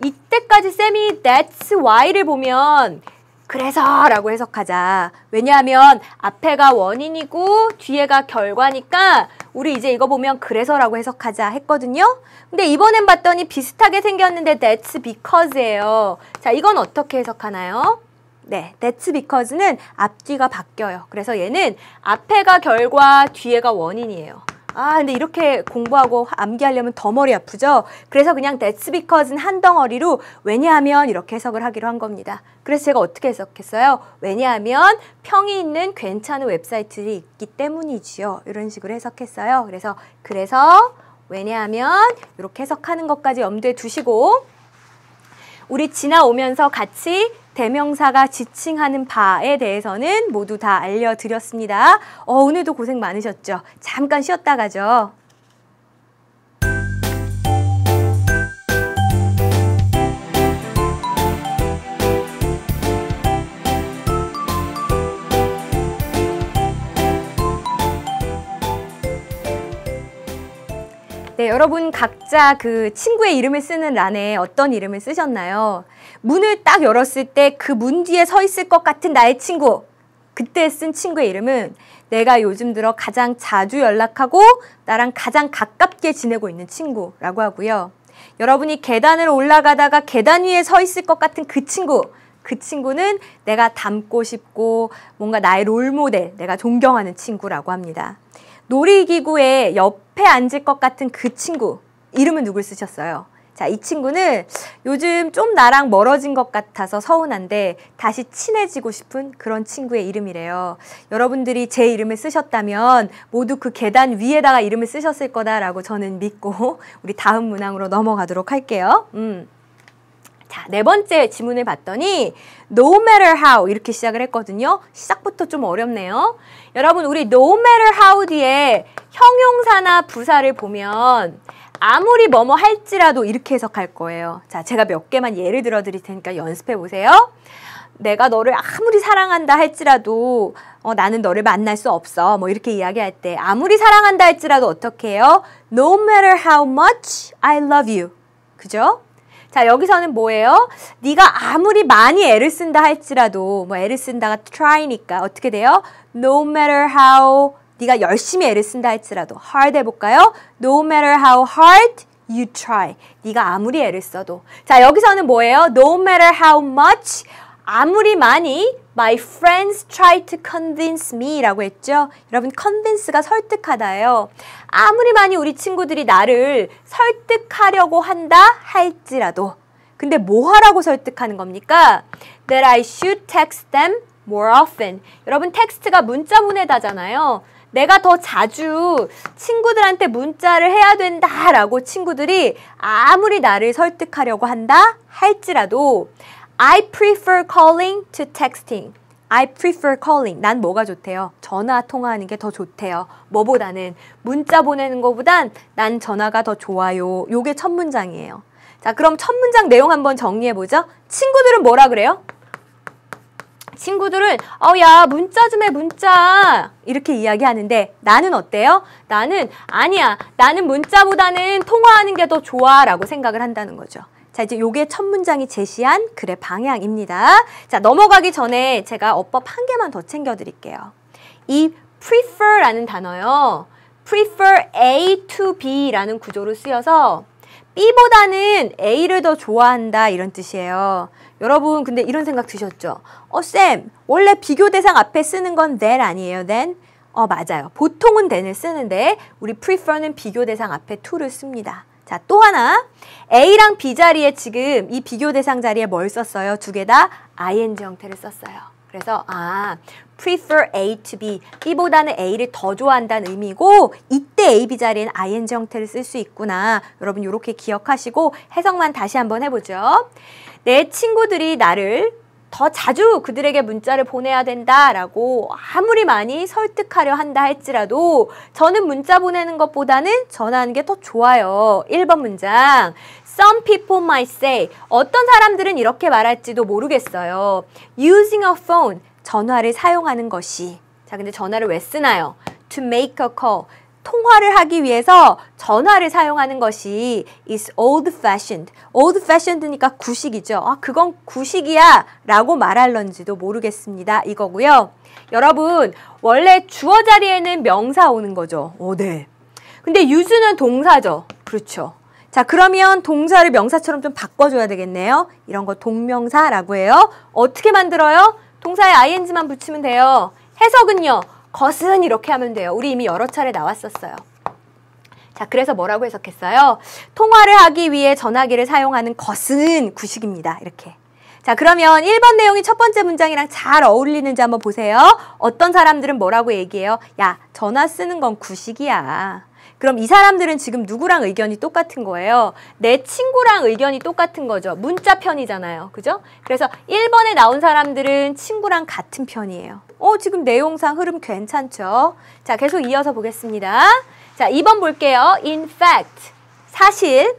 이때까지 쌤이 that's why를 보면 그래서 라고 해석하자. 왜냐하면 앞에가 원인이고 뒤에가 결과니까 우리 이제 이거 보면 그래서라고 해석하자 했거든요. 근데 이번엔 봤더니 비슷하게 생겼는데 that's because예요. 자, 이건 어떻게 해석하나요? 네, that's because는 앞뒤가 바뀌어요. 그래서 얘는 앞에가 결과, 뒤에가 원인이에요. 근데 이렇게 공부하고 암기하려면 더 머리 아프죠? 그래서 그냥 that's because는 한 덩어리로 왜냐하면 이렇게 해석을 하기로 한 겁니다. 그래서 제가 어떻게 해석했어요? 왜냐하면 평이 있는 괜찮은 웹사이트들이 있기 때문이지요. 이런 식으로 해석했어요. 그래서 왜냐하면 이렇게 해석하는 것까지 염두에 두시고 우리 지나오면서 같이 대명사가 지칭하는 바에 대해서는 모두 다 알려드렸습니다. 오늘도 고생 많으셨죠? 잠깐 쉬었다 가죠. 네, 여러분 각자 그 친구의 이름을 쓰는 란에 어떤 이름을 쓰셨나요? 문을 딱 열었을 때 그 문 뒤에 서 있을 것 같은 나의 친구. 그때 쓴 친구의 이름은 내가 요즘 들어 가장 자주 연락하고 나랑 가장 가깝게 지내고 있는 친구라고 하고요. 여러분이 계단을 올라가다가 계단 위에 서 있을 것 같은 그 친구. 그 친구는 내가 닮고 싶고 뭔가 나의 롤모델, 내가 존경하는 친구라고 합니다. 놀이기구에 옆에 앉을 것 같은 그 친구, 이름은 누굴 쓰셨어요? 자, 이 친구는 요즘 좀 나랑 멀어진 것 같아서 서운한데 다시 친해지고 싶은 그런 친구의 이름이래요. 여러분들이 제 이름을 쓰셨다면 모두 그 계단 위에다가 이름을 쓰셨을 거다라고 저는 믿고 우리 다음 문항으로 넘어가도록 할게요. 자, 네 번째 지문을 봤더니 no matter how 이렇게 시작을 했거든요. 시작부터 좀 어렵네요. 여러분, 우리 no matter how 뒤에 형용사나 부사를 보면 아무리 뭐뭐 할지라도 이렇게 해석할 거예요. 자, 제가 몇 개만 예를 들어 드릴 테니까 연습해 보세요. 내가 너를 아무리 사랑한다 할지라도 나는 너를 만날 수 없어. 뭐 이렇게 이야기할 때 아무리 사랑한다 할지라도 어떻게 해요? No matter how much I love you. 그죠? 자, 여기서는 뭐예요? 네가 아무리 많이 애를 쓴다 할지라도 뭐 애를 쓴다가 try니까 어떻게 돼요? No matter how 네가 열심히 애를 쓴다 할지라도 hard 해볼까요? No matter how hard you try. 네가 아무리 애를 써도. 자, 여기서는 뭐예요? No matter how much 아무리 많이 my friends try to convince me 라고 했죠. 여러분, convince가 설득하다예요. 아무리 많이 우리 친구들이 나를 설득하려고 한다 할지라도. 근데 뭐 하라고 설득하는 겁니까? That I should text them more often. 여러분, 텍스트가 문자 보내다잖아요. 내가 더 자주 친구들한테 문자를 해야 된다라고 친구들이 아무리 나를 설득하려고 한다 할지라도 I prefer calling to texting. I prefer calling. 난 뭐가 좋대요? 전화 통화하는 게 더 좋대요. 뭐보다는 문자 보내는 것보단 난 전화가 더 좋아요. 요게 첫 문장이에요. 자, 그럼 첫 문장 내용 한번 정리해보죠. 친구들은 뭐라 그래요? 친구들은 야, 문자 좀 해, 문자. 이렇게 이야기하는데 나는 어때요? 나는 아니야. 나는 문자보다는 통화하는 게 더 좋아 라고 생각을 한다는 거죠. 자, 이제 요게 첫 문장이 제시한 글의 방향입니다. 자, 넘어가기 전에 제가 어법 한 개만 더 챙겨드릴게요. 이 prefer라는 단어요. prefer A to B라는 구조로 쓰여서 B보다는 A를 더 좋아한다 이런 뜻이에요. 여러분, 근데 이런 생각 드셨죠? 쌤, 원래 비교 대상 앞에 쓰는 건 that 아니에요, then? 맞아요. 보통은 then을 쓰는데 우리 prefer는 비교 대상 앞에 to를 씁니다. 자, 또 하나. A랑 B 자리에 지금 이 비교 대상 자리에 뭘 썼어요? 두 개 다 ing 형태를 썼어요. 그래서 prefer A to B, B보다는 A를 더 좋아한다는 의미고 이때 A, B 자리에는 ing 형태를 쓸 수 있구나. 여러분 이렇게 기억하시고 해석만 다시 한번 해보죠. 내 친구들이 나를 더 자주 그들에게 문자를 보내야 된다라고 아무리 많이 설득하려 한다 할지라도 저는 문자 보내는 것보다는 전화하는 게 더 좋아요. 1번 문장. Some people might say, 어떤 사람들은 이렇게 말할지도 모르겠어요. Using a phone, 전화를 사용하는 것이. 자, 근데 전화를 왜 쓰나요? To make a call, 통화를 하기 위해서 전화를 사용하는 것이 is old-fashioned. old-fashioned니까 구식이죠. 그건 구식이야 라고 말할런지도 모르겠습니다. 이거고요. 여러분, 원래 주어 자리에는 명사 오는 거죠. 네. 근데 use는 동사죠. 그렇죠. 자, 그러면 동사를 명사처럼 좀 바꿔줘야 되겠네요. 이런 거 동명사라고 해요. 어떻게 만들어요? 동사에 ing만 붙이면 돼요. 해석은요. 것은 이렇게 하면 돼요. 우리 이미 여러 차례 나왔었어요. 자, 그래서 뭐라고 해석했어요? 통화를 하기 위해 전화기를 사용하는 것은 구식입니다. 이렇게. 자, 그러면 1번 내용이 첫 번째 문장이랑 잘 어울리는지 한번 보세요. 어떤 사람들은 뭐라고 얘기해요? 야, 전화 쓰는 건 구식이야. 그럼 이 사람들은 지금 누구랑 의견이 똑같은 거예요? 내 친구랑 의견이 똑같은 거죠. 문자 편이잖아요. 그죠? 그래서 1번에 나온 사람들은 친구랑 같은 편이에요. 지금 내용상 흐름 괜찮죠? 자, 계속 이어서 보겠습니다. 자, 2번 볼게요. In fact, 사실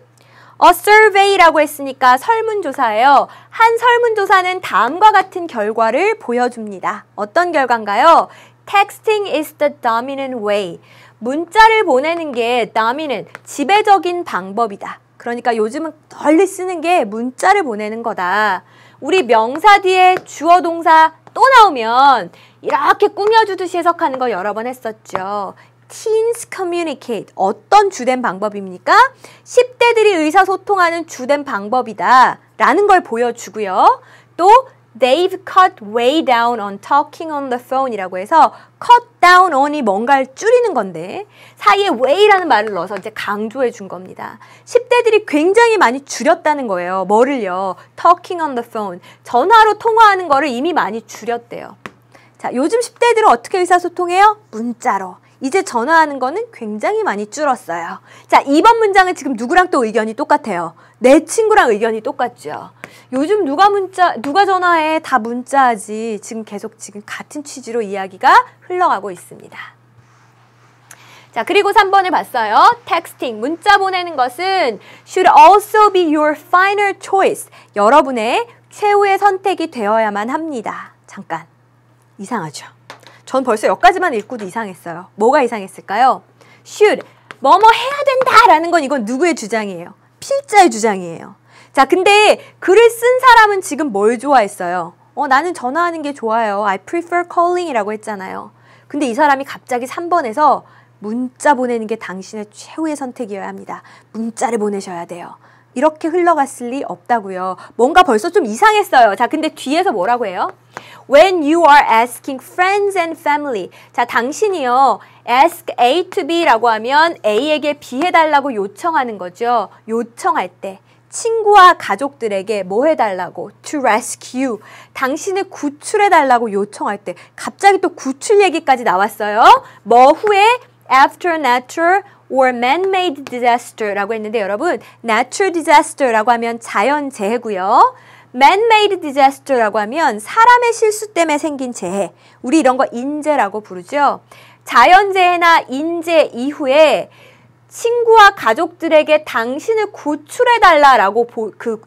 a survey라고 했으니까 설문조사예요. 한 설문조사는 다음과 같은 결과를 보여줍니다. 어떤 결과인가요? Texting is the dominant way. 문자를 보내는 게 dominant, 지배적인 방법이다. 그러니까 요즘은 널리 쓰는 게 문자를 보내는 거다. 우리 명사 뒤에 주어 동사 또 나오면 이렇게 꾸며주듯이 해석하는 거 여러 번 했었죠. Teens communicate. 어떤 주된 방법입니까? 10대들이 의사소통하는 주된 방법이다. 라는 걸 보여주고요. 또 They've cut way down on talking on the phone 이라고 해서 cut down on이 뭔가를 줄이는 건데 사이에 way라는 말을 넣어서 이제 강조해 준 겁니다. 10대들이 굉장히 많이 줄였다는 거예요. 뭐를요? talking on the phone. 전화로 통화하는 거를 이미 많이 줄였대요. 자, 요즘 10대들은 어떻게 의사소통해요? 문자로. 이제 전화하는 거는 굉장히 많이 줄었어요. 자, 2번 문장은 지금 누구랑 또 의견이 똑같아요. 내 친구랑 의견이 똑같죠. 요즘 누가 전화해? 다 문자하지. 지금 계속 같은 취지로 이야기가 흘러가고 있습니다. 자, 그리고 3번을 봤어요. texting, 문자 보내는 것은 should also be your final choice. 여러분의 최후의 선택이 되어야만 합니다. 잠깐. 이상하죠? 전 벌써 여기까지만 읽고도 이상했어요. 뭐가 이상했을까요? should, 뭐뭐 해야 된다라는 건 이건 누구의 주장이에요? 필자의 주장이에요. 자, 근데 글을 쓴 사람은 지금 뭘 좋아했어요? 나는 전화하는 게 좋아요. I prefer calling이라고 했잖아요. 근데 이 사람이 갑자기 3번에서 문자 보내는 게 당신의 최후의 선택이어야 합니다. 문자를 보내셔야 돼요. 이렇게 흘러갔을 리 없다고요. 뭔가 벌써 좀 이상했어요. 자, 근데 뒤에서 뭐라고 해요? When you are asking friends and family. 자, 당신이요. ask A to B라고 하면 A에게 B 해달라고 요청하는 거죠. 요청할 때. 친구와 가족들에게 뭐 해달라고? To rescue. 당신을 구출해달라고 요청할 때. 갑자기 또 구출 얘기까지 나왔어요. 뭐 후에? After natural or man-made disaster라고 했는데 여러분, natural disaster라고 하면 자연재해고요. man-made disaster라고 하면 사람의 실수 때문에 생긴 재해. 우리 이런 거 인재라고 부르죠. 자연재해나 인재 이후에 친구와 가족들에게 당신을 구출해달라고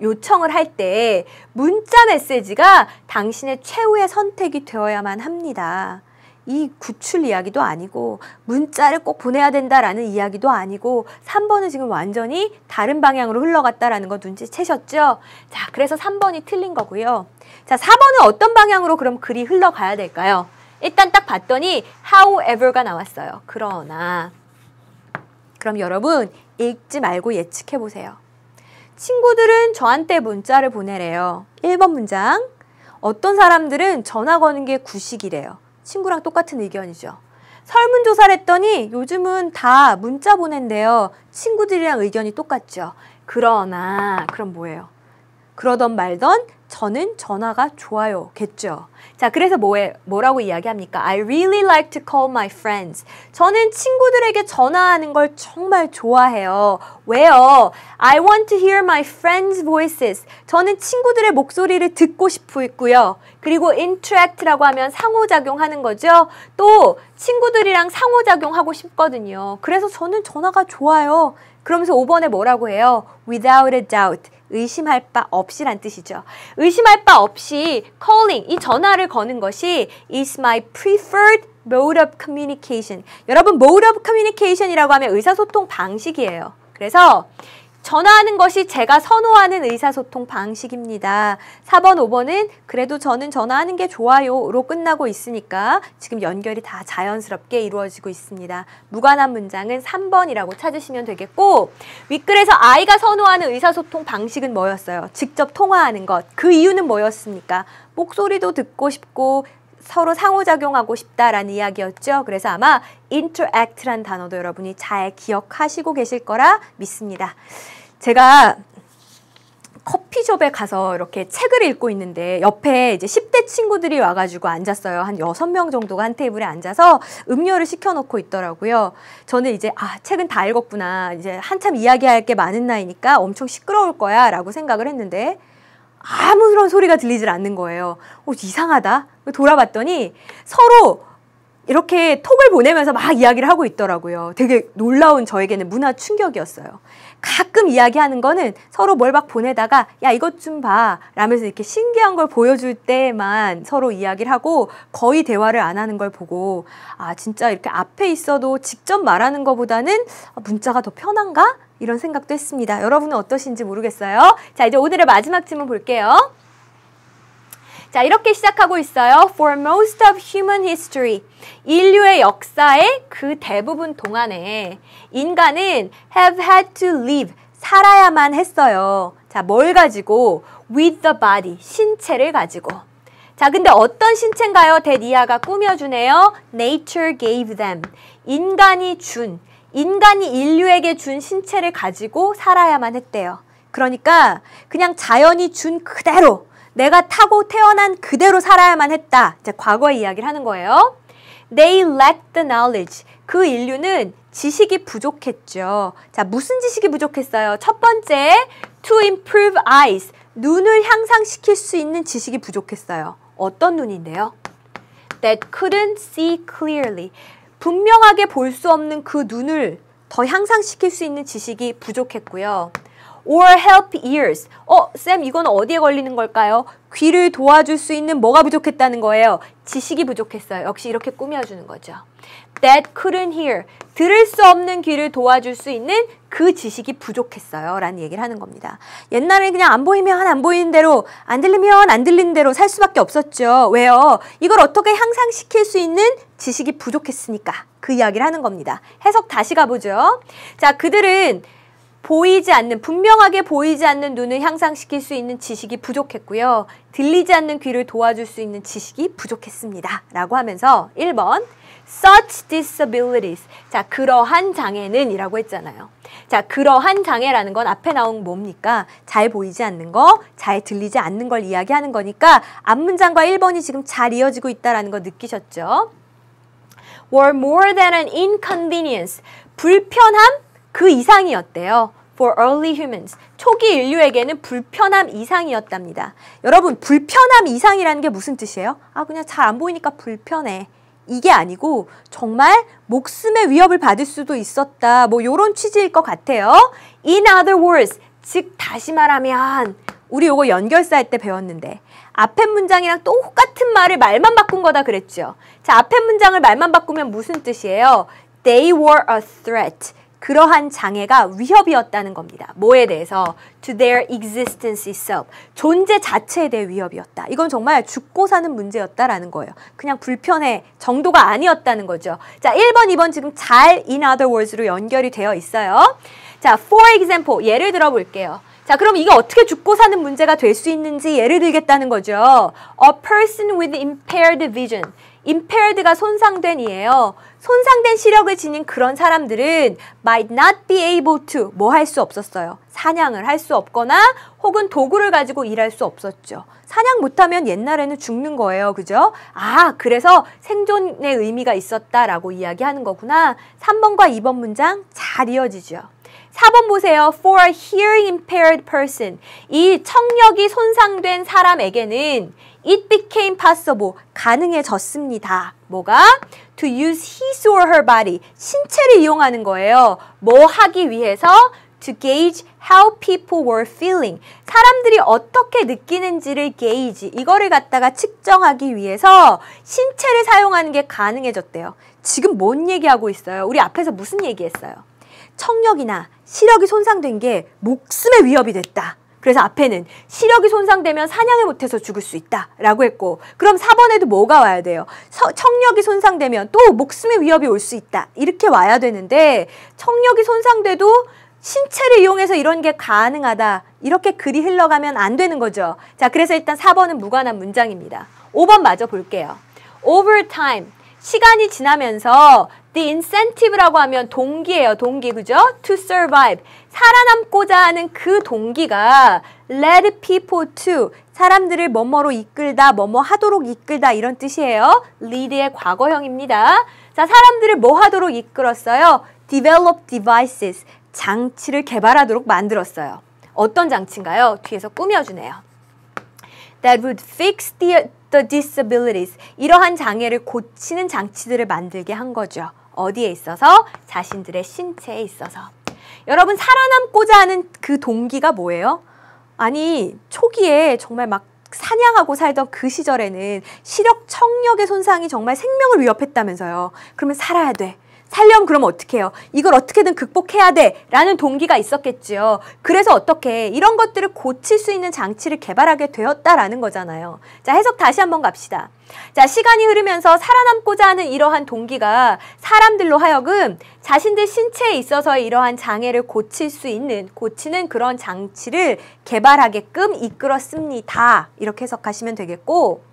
요청을 할 때 문자 메시지가 당신의 최후의 선택이 되어야만 합니다. 이 구출 이야기도 아니고 문자를 꼭 보내야 된다라는 이야기도 아니고 3번은 지금 완전히 다른 방향으로 흘러갔다라는 거 눈치채셨죠? 자, 그래서 3번이 틀린 거고요. 자, 4번은 어떤 방향으로 그럼 글이 흘러가야 될까요? 일단 딱 봤더니 however가 나왔어요. 그러나 그럼 여러분 읽지 말고 예측해 보세요. 친구들은 저한테 문자를 보내래요. 1번 문장. 어떤 사람들은 전화 거는 게 구식이래요. 친구랑 똑같은 의견이죠. 설문조사를 했더니 요즘은 다 문자 보낸대요. 친구들이랑 의견이 똑같죠. 그러나 그럼 뭐예요? 그러던 말던 저는 전화가 좋아요. 겠죠. 자, 그래서 뭐라고 이야기합니까? I really like to call my friends. 저는 친구들에게 전화하는 걸 정말 좋아해요. 왜요? I want to hear my friends' voices. 저는 친구들의 목소리를 듣고 싶고요. 그리고 interact라고 하면 상호작용하는 거죠. 또 친구들이랑 상호작용하고 싶거든요. 그래서 저는 전화가 좋아요. 그러면서 5번에 뭐라고 해요? Without a doubt. 의심할 바 없이란 뜻이죠. 의심할 바 없이 calling, 이 전화를 거는 것이 is my preferred mode of communication. 여러분, mode of communication이라고 하면 의사소통 방식이에요. 그래서 전화하는 것이 제가 선호하는 의사소통 방식입니다. 4번, 5번은 그래도 저는 전화하는 게 좋아요로 끝나고 있으니까 지금 연결이 다 자연스럽게 이루어지고 있습니다. 무관한 문장은 3번이라고 찾으시면 되겠고, 윗글에서 아이가 선호하는 의사소통 방식은 뭐였어요? 직접 통화하는 것. 그 이유는 뭐였습니까? 목소리도 듣고 싶고 서로 상호작용하고 싶다라는 이야기였죠. 그래서 아마 interact란 단어도 여러분이 잘 기억하시고 계실 거라 믿습니다. 제가 커피숍에 가서 이렇게 책을 읽고 있는데 옆에 이제 10대 친구들이 와가지고 앉았어요. 한 6명 정도가 한 테이블에 앉아서 음료를 시켜놓고 있더라고요. 저는 이제 책은 다 읽었구나. 이제 한참 이야기할 게 많은 나이니까 엄청 시끄러울 거야 라고 생각을 했는데 아무런 소리가 들리질 않는 거예요. 이상하다. 돌아봤더니 서로 이렇게 톡을 보내면서 막 이야기를 하고 있더라고요. 되게 놀라운 저에게는 문화 충격이었어요. 가끔 이야기하는 거는 서로 뭘 막 보내다가 야 이것 좀 봐 라면서 이렇게 신기한 걸 보여줄 때만 서로 이야기를 하고 거의 대화를 안 하는 걸 보고 진짜 이렇게 앞에 있어도 직접 말하는 것보다는 문자가 더 편한가? 이런 생각도 했습니다. 여러분은 어떠신지 모르겠어요. 자, 이제 오늘의 마지막 질문 볼게요. 자, 이렇게 시작하고 있어요. For most of human history, 인류의 역사의 그 대부분 동안에 인간은 have had to live, 살아야만 했어요. 자, 뭘 가지고? With the body, 신체를 가지고. 자, 근데 어떤 신체인가요? 데니아가 꾸며주네요. Nature gave them. 인간이 인류에게 준 신체를 가지고 살아야만 했대요. 그러니까 그냥 자연이 준 그대로 내가 타고 태어난 그대로 살아야만 했다. 이제 과거의 이야기를 하는 거예요. They lacked the knowledge. 그 인류는 지식이 부족했죠. 자, 무슨 지식이 부족했어요? 첫 번째, to improve eyes. 눈을 향상시킬 수 있는 지식이 부족했어요. 어떤 눈인데요? That couldn't see clearly. 분명하게 볼 수 없는 그 눈을 더 향상시킬 수 있는 지식이 부족했고요. Or help ears. 쌤, 이건 어디에 걸리는 걸까요? 귀를 도와줄 수 있는 뭐가 부족했다는 거예요? 지식이 부족했어요. 역시 이렇게 꾸며주는 거죠. That couldn't hear. 들을 수 없는 귀를 도와줄 수 있는 그 지식이 부족했어요. 라는 얘기를 하는 겁니다. 옛날에 그냥 안 보이면 안 보이는 대로, 안 들리면 안 들리는 대로 살 수밖에 없었죠. 왜요? 이걸 어떻게 향상시킬 수 있는 지식이 부족했으니까 그 이야기를 하는 겁니다. 해석 다시 가보죠. 자, 그들은 분명하게 보이지 않는 눈을 향상시킬 수 있는 지식이 부족했고요. 들리지 않는 귀를 도와줄 수 있는 지식이 부족했습니다. 라고 하면서 1번 such disabilities. 자, 그러한 장애는 이라고 했잖아요. 자, 그러한 장애라는 건 앞에 나온 뭡니까? 잘 보이지 않는 거, 잘 들리지 않는 걸 이야기하는 거니까 앞문장과 1번이 지금 잘 이어지고 있다는 거 느끼셨죠? were more than an inconvenience. 불편함? 그 이상이었대요. For early humans. 초기 인류에게는 불편함 이상이었답니다. 여러분, 불편함 이상이라는 게 무슨 뜻이에요? 그냥 잘 안 보이니까 불편해. 이게 아니고 정말 목숨의 위협을 받을 수도 있었다. 뭐 이런 취지일 것 같아요. In other words, 즉 다시 말하면 우리 요거 연결사 할 때 배웠는데 앞에 문장이랑 똑같은 말을 말만 바꾼 거다 그랬죠. 자, 앞에 문장을 말만 바꾸면 무슨 뜻이에요? They were a threat. 그러한 장애가 위협이었다는 겁니다. 뭐에 대해서? To their existence itself. 존재 자체에 대해 위협이었다. 이건 정말 죽고 사는 문제였다라는 거예요. 그냥 불편해 정도가 아니었다는 거죠. 자, 1번, 2번 지금 잘 in other words로 연결이 되어 있어요. 자, for example, 예를 들어 볼게요. 자, 그럼 이게 어떻게 죽고 사는 문제가 될 수 있는지 예를 들겠다는 거죠. A person with impaired vision. impaired가 손상된이에요. 손상된 시력을 지닌 그런 사람들은 might not be able to 뭐 할 수 없었어요. 사냥을 할 수 없거나 혹은 도구를 가지고 일할 수 없었죠. 사냥 못하면 옛날에는 죽는 거예요. 그죠? 아, 그래서 생존의 의미가 있었다라고 이야기하는 거구나. 3번과 2번 문장 잘 이어지죠. 4번 보세요. For a hearing impaired person. 이 청력이 손상된 사람에게는 it became possible. 가능해졌습니다. 뭐가? To use his or her body. 신체를 이용하는 거예요. 뭐 하기 위해서? To gauge how people were feeling. 사람들이 어떻게 느끼는지를 gauge. 이거를 갖다가 측정하기 위해서 신체를 사용하는 게 가능해졌대요. 지금 뭔 얘기하고 있어요? 우리 앞에서 무슨 얘기했어요? 청력이나 시력이 손상된 게 목숨의 위협이 됐다. 그래서 앞에는 시력이 손상되면 사냥을 못해서 죽을 수 있다 라고 했고, 그럼 4번에도 뭐가 와야 돼요? 청력이 손상되면 또 목숨의 위협이 올 수 있다 이렇게 와야 되는데, 청력이 손상돼도 신체를 이용해서 이런 게 가능하다 이렇게 글이 흘러가면 안 되는 거죠. 자, 그래서 일단 4번은 무관한 문장입니다. 5번 마저 볼게요. Over time, 시간이 지나면서 the incentive라고 하면 동기예요. 동기, 그죠? To survive, 살아남고자 하는 그 동기가 led people to, 사람들을 뭐뭐로 이끌다, 뭐뭐 하도록 이끌다 이런 뜻이에요. lead의 과거형입니다. 자, 사람들을 뭐 하도록 이끌었어요? develop devices, 장치를 개발하도록 만들었어요. 어떤 장치인가요? 뒤에서 꾸며주네요. That would fix the disabilities. 이러한 장애를 고치는 장치들을 만들게 한 거죠. 어디에 있어서? 자신들의 신체에 있어서. 여러분, 살아남고자 하는 그 동기가 뭐예요? 아니, 초기에 정말 막 사냥하고 살던 그 시절에는 시력, 청력의 손상이 정말 생명을 위협했다면서요. 그러면 살아야 돼. 살려면 그럼 어떻게 해요? 이걸 어떻게든 극복해야 돼 라는 동기가 있었겠지요. 그래서 어떻게 이런 것들을 고칠 수 있는 장치를 개발하게 되었다라는 거잖아요. 자, 해석 다시 한번 갑시다. 자, 시간이 흐르면서 살아남고자 하는 이러한 동기가 사람들로 하여금 자신들 신체에 있어서 이러한 장애를 고치는 그런 장치를 개발하게끔 이끌었습니다. 이렇게 해석하시면 되겠고,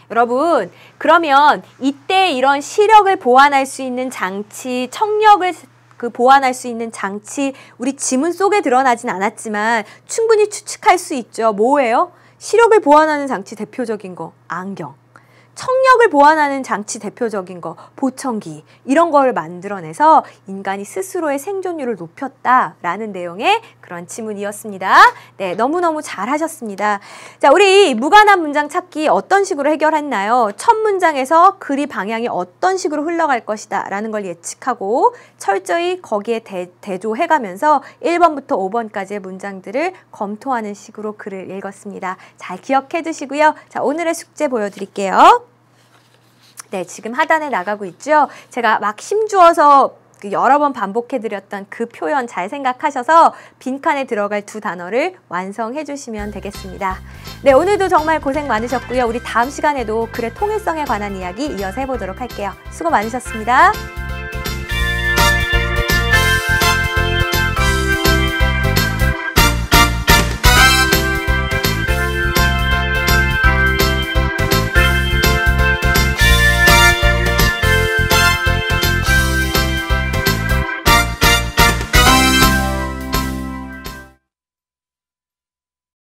여러분, 그러면 이때 이런 시력을 보완할 수 있는 장치, 청력을 보완할 수 있는 장치, 우리 지문 속에 드러나진 않았지만 충분히 추측할 수 있죠. 뭐예요? 시력을 보완하는 장치 대표적인 거, 안경. 청력을 보완하는 장치 대표적인 거, 보청기. 이런 거를 만들어내서 인간이 스스로의 생존율을 높였다라는 내용의 그런 지문이었습니다. 네, 너무너무 잘하셨습니다. 자, 우리 무관한 문장 찾기 어떤 식으로 해결했나요? 첫 문장에서 글이 방향이 어떤 식으로 흘러갈 것이다 라는 걸 예측하고 철저히 거기에 대조해가면서 1번부터 5번까지의 문장들을 검토하는 식으로 글을 읽었습니다. 잘 기억해 두시고요. 자, 오늘의 숙제 보여드릴게요. 네, 지금 하단에 나가고 있죠. 제가 막 힘주어서 여러 번 반복해드렸던 그 표현 잘 생각하셔서 빈칸에 들어갈 두 단어를 완성해 주시면 되겠습니다. 네, 오늘도 정말 고생 많으셨고요. 우리 다음 시간에도 글의 통일성에 관한 이야기 이어서 해보도록 할게요. 수고 많으셨습니다.